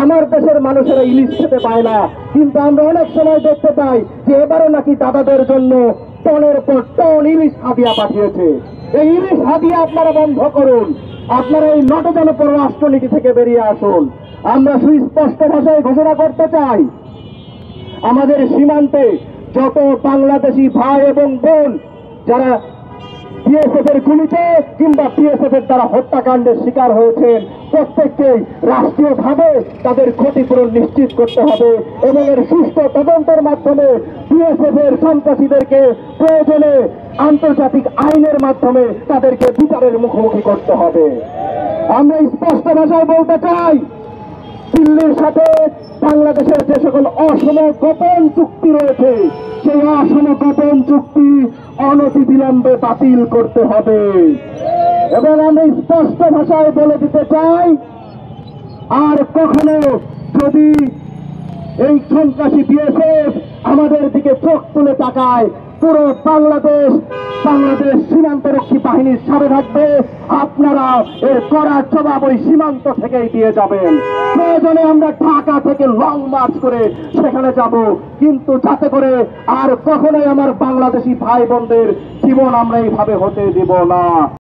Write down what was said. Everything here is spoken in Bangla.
আমার দেশের মানুষেরা ইলিশ খেতে পায় না, কিন্তু আমরা অনেক সময় দেখতে পাই যে এবারও নাকি দাদাদের জন্য টনের পর টন ইলিশ হাদিয়া পাঠিয়েছে। এই ইলিশ হাদিয়া আপনারা বন্ধ করুন, আপনারা এই নটজন পররাষ্ট্রনীতি থেকে বেরিয়ে আসুন। আমরা সুস্পষ্ট ভাষায় ঘোষণা করতে চাই, আমাদের সীমান্তে যত বাংলাদেশি ভাই এবং বোন যারা বিএসএফ এর গুলিতে কিংবা বিএসএফ এর দ্বারা হত্যাকাণ্ডের শিকার হয়েছেন, প্রত্যেককেই রাষ্ট্রীয়ভাবে তাদের ক্ষতিপূরণ নিশ্চিত করতে হবে এবং এর সুষ্ঠু তদন্তের মাধ্যমে বিএসএফ এর সন্ত্রাসীদেরকে প্রয়োজনে আন্তর্জাতিক আইনের মাধ্যমে তাদেরকে বিচারের মুখোমুখি করতে হবে। আমরা স্পষ্ট ভাষায় বলতে চাই, দিল্লির সাথে বাংলাদেশের যে সকল অসম গোপন চুক্তি রয়েছে, সেই অসম গোপন চুক্তি অনতিবিলম্বে বাতিল করতে হবে। এবং আমরা স্পষ্ট ভাষায় বলে দিতে চাই, আর কখনো যদি এই সন্ত্রাসী বিএসএফ আমাদের দিকে চোখ তুলে তাকায়, পুরো বাংলাদেশ সীমান্তরক্ষী বাহিনীর সাথে থাকবে। আপনারা এর কড়া জবাব ওই সীমান্ত থেকেই দিয়ে যাবেন। প্রয়োজনে আমরা ঢাকা থেকে লং মার্চ করে সেখানে যাব, কিন্তু যাতে করে আর কখনোই আমার বাংলাদেশি ভাই বোনদের জীবন আমরা এইভাবে হতে দেব না।